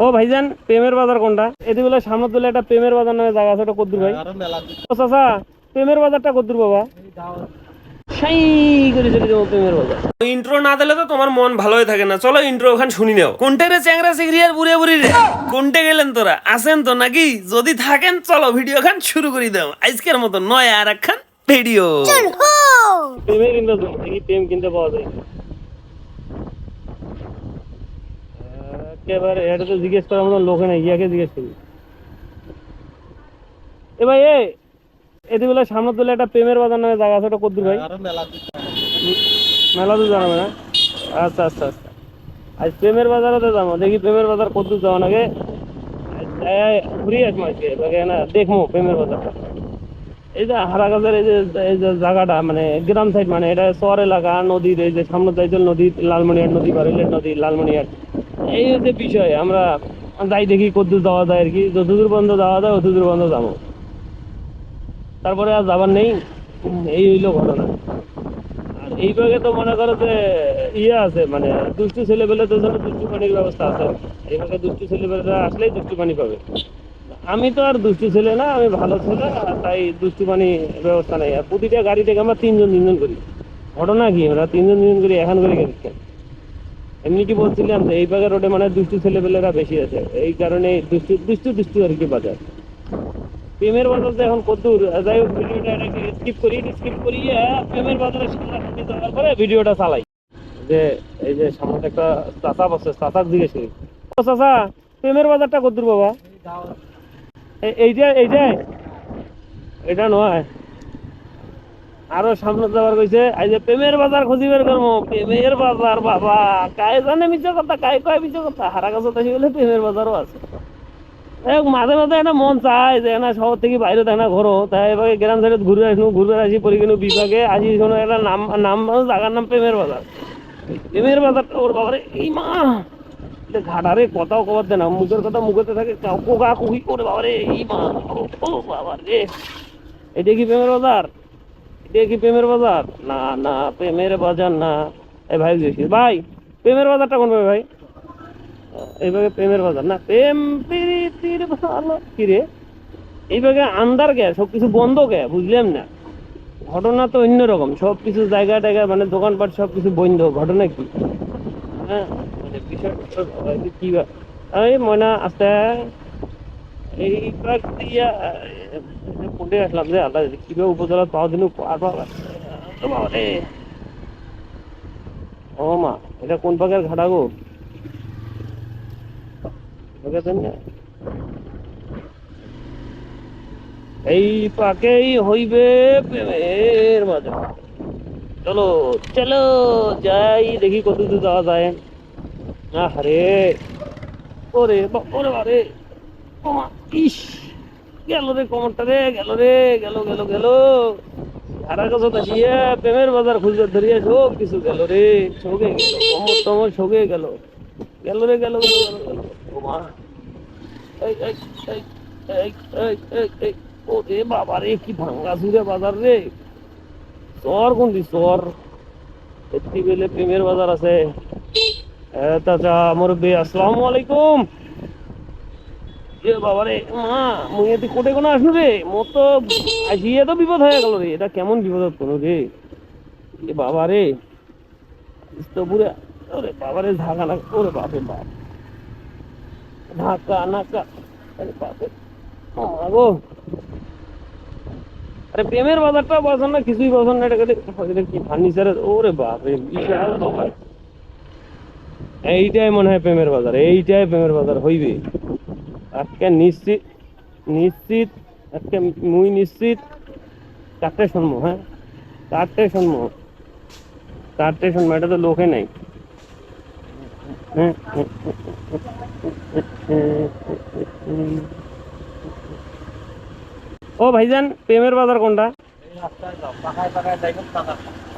ও ভাইজান, প্রেমের বাজার কোনটা? এদিকে সামনে তুলে একটা প্রেমের বাজার নামে জায়গা আছে, ওটা কদ্দুর ভাই? ও চাচা, প্রেমের বাজারটা কদ্দুর বাবা? সাই করে চলে যাবো প্রেমের বাজার। ইন্ট্রো না দিলে তো তোমার মন ভালোই থাকে না। চলো ইন্ট্রো ওখানে শুনি নাও। কোনটে রে চ্যাংরা চিংড়ি আর বুড়ে বুড়ি রে? কোনটে গেলেন তোরা? আছেন তো নাকি? যদি থাকেন চলো ভিডিও খান শুরু করে দাও। আজকের মতো নয় আর একখান ভিডিও। প্রেমে কিনতে যাও, দেখি প্রেম কিনতে পাওয়া যায়। একেবারে এটা তো জিজ্ঞেস করার মতো লোকে নাই, ইয়াকে জিজ্ঞেস করি। এ ভাই, এদিকে সামনে তুলে একটা প্রেমের বাজার নামে জায়গা আছে, ওটা কদ্দুর ভাই? মেলা তো জানাবে না। আচ্ছা আচ্ছা আচ্ছা, আজ প্রেমের বাজারে যাবো, দেখি প্রেমের বাজার কদ্দুর যাওয়া নাকি ঘুরি আসবো আজকে না, দেখবো প্রেমের বাজারটা। এই যে হারাগাছের এই যে জায়গাটা মানে গ্রাম সাইড, মানে এটা শহর এলাকা, নদীর এই যে সামনে যাইতেল নদী, লালমনিহাট নদী, বারেলের নদী, লালমনিহাট। এই যে বিষয় আমরা যাই দেখি কদ্দুর যাওয়া যায় আর কি, যতদূর বন্ধ যাওয়া যায় অতদূর বন্ধ যাবো, তারপরে আর যাবার নেই। এই হইলো ঘটনা। আর এইভাবে তো মনে করো যে ইয়ে আছে, মানে দুষ্টু ছেলেপেলেদের জন্য দুষ্টু পানির ব্যবস্থা আছে। এইভাবে দুষ্টু ছেলেপেলেরা আসলেই দুষ্টু পানি পাবে। আমি তো আর দুষ্টু ছেলে না, আমি ভালো ছেলে, তাই দুষ্টু পানি ব্যবস্থা নেই। আর প্রতিটা গাড়ি থেকে আমরা তিনজন করি। ঘটনা কি, আমরা তিনজন করি, এখন করি কেন? এমনি কি বলছিলাম যে এই বাগের রোডে মানে দুষ্টু ছেলেপেলেরা বেশি আছে, এই কারণে দুষ্টু দুষ্টু দুষ্টু আর কি বাজার। প্রেমের বাজার যে এখন কদ্দূর, যাই হোক ভিডিওটা স্কিপ করি প্রেমের বাজারের সামনে যাওয়ার পরে ভিডিওটা চালাই। যে এই যে সামনে একটা চাচা বসে, চাচাক জিজ্ঞেস করি, ও চাচা, প্রেমের বাজারটা কদ্দূর বাবা? এইটাই এটা নয়, আরো সামনে যাওয়ার কইছে। এই যে প্রেমের বাজার খুঁজি বের করবো, প্রেমের বাজার বাবা, কায় জানে মিছে কথা, কায় কয় মিছে কথা। হারা কাছে তাই বলে প্রেমের বাজারও আছে। মাঝে মাঝে একটা মন চায় যে না শহর থেকে বাইরে থাকে না ঘরো, তাই এবার গ্রাম সাইডে ঘুরে আসি পরি কিনু বিভাগে আজি শোনো একটা নাম জায়গার নাম প্রেমের বাজার। প্রেমের বাজারটা ওর বাবারে এই মা ঘাটারে কথাও কবার দেয় না, মুখের কথা মুখেতে থাকে, কোকা কুকি করে বাবারে এই মা। ও বাবা রে, এটা কি প্রেমের বাজার? এটা কি প্রেমের বাজার? না না, প্রেমের বাজার না। এই ভাই গেছি ভাই, প্রেমের বাজারটা কোন ভাই? এইভাবে প্রেমের বাজার না, প্রেম প্রীতির ভালো কি রে? এইভাবে আন্দার গে, সবকিছু বন্ধ গে, বুঝলাম না। ঘটনা তো অন্যরকম, সবকিছু জায়গা টায়গা মানে দোকানপাট সবকিছু বন্ধ, ঘটনা কি? হ্যাঁ, মানে বিষয়টা কি এই ময়না আস্তে এই দিয়া কোনটে আসলাম যে আল্লাহ, কিভাবে উপজেলা পাওয়া দিন ও মা, এটা কোন পাকের ঘাটা গো? এই পাকেই হইবে প্রেমের বাজার। চলো চলো যাই, দেখি কত দূর যাওয়া যায়। আরে ওরে ওরে বারে, ওমা ইস, গেল রে কমরটা রে, গেল রে, গেল গেল গেল। হারা কাছে আসিয়া প্রেমের বাজার খুঁজে ধরিয়া সব কিছু গেল রে, সগে গেল, কমর টমর সগে গেল, গেল রে, গেল গেল গেল গেল। ওমা এই এই এই এই এই এই এই, ও রে বাবা রে, কি ভাঙ্গা চুরে বাজার রে। চর কোনটি চর? এটি বেলে প্রেমের বাজার আছে। চাচা মুরব্বী, আসসালামু আলাইকুম। এ বাবা রে মা, মুই এতে কোটে কোনো আসনু রে, মোর তো আসিয়া তো বিপদ হয়ে গেল রে। এটা কেমন বিপদ কোনো রে? এ বাবা রে, তো পুরে, ওরে বাবা রে, ঢাকা না, ওরে বাপে বাপ, ঢাকা নাকা, আরে বাপে গো। আরে প্রেমের বাজারটা বসন না, কিছুই বসন না, এটা কি ফার্নিচারের? ওরে বাপরে, বিশাল দোকান। এইটাই মনে হয় প্রেমের বাজার, এইটাই প্রেমের বাজার হইবে আজকে নিশ্চিত, নিশ্চিত আজকে মুই নিশ্চিত। চারটে শুনবো, হ্যাঁ চারটে শুনবো, চারটে শুনবো, এটা তো লোকে নাই। ও ভাইজান, প্রেমের বাজার কোনটা?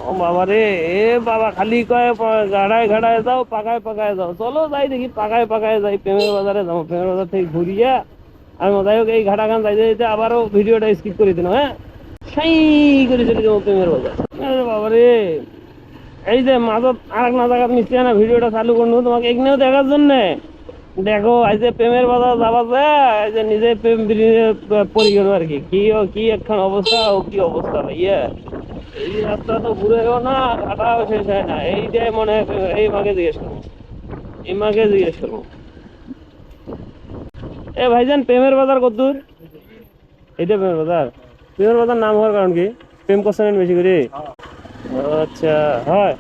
ও বাবা রে, এ বাবা খালি কয় গাড়ায় গাড়ায় যাও, পাকায় পাকায় যাও। চলো যাই দেখি, পাকায় পাকায় যাই, প্রেমের বাজারে যাবো। প্রেমের বাজার থেকে ঘুরিয়া আমি যাই হোক এই ঘাটা গান যাইতে যেতে আবারও ভিডিওটা স্কিপ করে দিন, হ্যাঁ সাই করে চলে যাবো প্রেমের বাজার। বাবা রে, এই যে মাঝত আর এক না জায়গা মিশছে না, ভিডিওটা চালু করবো তোমাকে এখানেও দেখার জন্যে। দেখো এই যে প্রেমের বাজার যাবা যায়, এই যে নিজে প্রেম পরি গেল আর কি। কি কি একখান অবস্থা, ও কি অবস্থা ভাইয়া। এই রাস্তা তো ঘুরেও না, কাটাও শেষ হয় না। এইটাই মনে হয় এই মাকে জিজ্ঞেস করবো, এই মাকে জিজ্ঞেস করবো। এ ভাইজান, প্রেমের বাজার কতদূর? এইটা প্রেমের বাজার? প্রেমের বাজার নাম হওয়ার কারণ কি? প্রেম করছেন বেশি করে? আচ্ছা, হয়।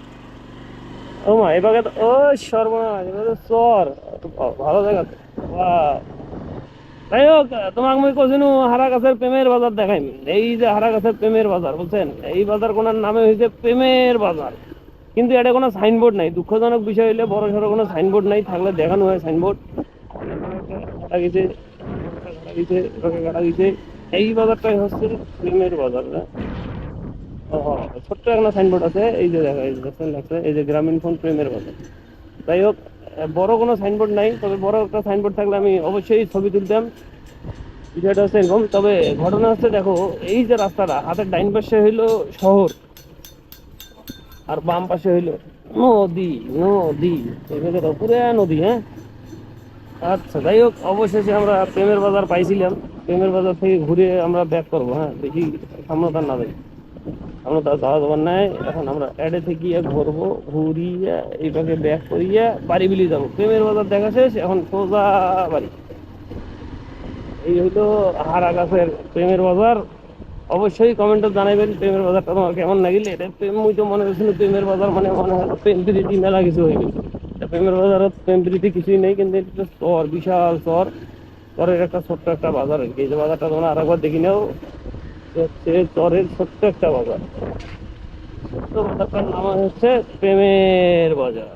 ও মা, এবারে তো ও সর্বনাশ, এবারে তো চর। ভালো জায়গা তো। বাহ। যাই হোক, তোমাকে মুই কইছিনু হারা গাছের প্রেমের বাজার দেখাইম। এই যে হারা গাছের প্রেমের বাজার বলছেন, এই বাজার কোনার নামে হয়েছে প্রেমের বাজার। কিন্তু এটা কোনো সাইনবোর্ড নাই। দুঃখজনক বিষয় হইলে বড় সড়ো কোনো সাইনবোর্ড নাই, থাকলে দেখানো হয় সাইনবোর্ড। কাটা গেছে, কাটা গেছে, এভাবে কাটা গেছে। এই বাজারটাই হচ্ছে প্রেমের বাজার না? ও, ছোট্ট একটা সাইনবোর্ড আছে, এই যে দেখা, এই যে দেখছেন লেখছে, এই যে গ্রামীণ ফোন প্রেমের বাজার। যাই হোক, বড় কোনো সাইনবোর্ড নাই, তবে বড় একটা সাইনবোর্ড থাকলে আমি অবশ্যই ছবি তুলতাম। বিষয়টা হচ্ছে এরকম। তবে ঘটনা হচ্ছে, দেখো এই যে রাস্তাটা, হাতের ডাইন পাশে হইলো শহর, আর বাম পাশে হইলো নদী। নদী, এখানে পুরো নদী, হ্যাঁ। আচ্ছা, যাই হোক, অবশেষে আমরা প্রেমের বাজার পাইছিলাম। প্রেমের বাজার থেকে ঘুরে আমরা ব্যাক করবো, হ্যাঁ, দেখি সামনে তার না যাই। আমরা তো যাওয়া যাবার নাই। এখন আমরা এডে থেকে ঘুরবো, ঘুরিয়া এইভাবে ব্যাক করিয়া বাড়ি বিলি যাবো। প্রেমের বাজার দেখা শেষ, এখন সোজা বাড়ি। এই হইলো হারা গাছের প্রেমের বাজার। অবশ্যই কমেন্টে জানাবেন প্রেমের বাজারটা তোমার কেমন লাগিলে। এটা প্রেম, মুই তো মনে করছিল প্রেমের বাজার মানে মনে হয় প্রেম প্রীতি মেলা কিছু হয়ে গেছে। প্রেমের বাজারত প্রেম প্রীতি কিছুই নেই, কিন্তু এটা তো চর, বিশাল চর। চরের একটা ছোট্ট একটা বাজার আর কি। এই যে বাজারটা তোমরা আরেকবার দেখি নাও, হচ্ছে চরের ছোট্ট একটা বাজার। ছোট্ট বাজারটার নাম হচ্ছে প্রেমের বাজার।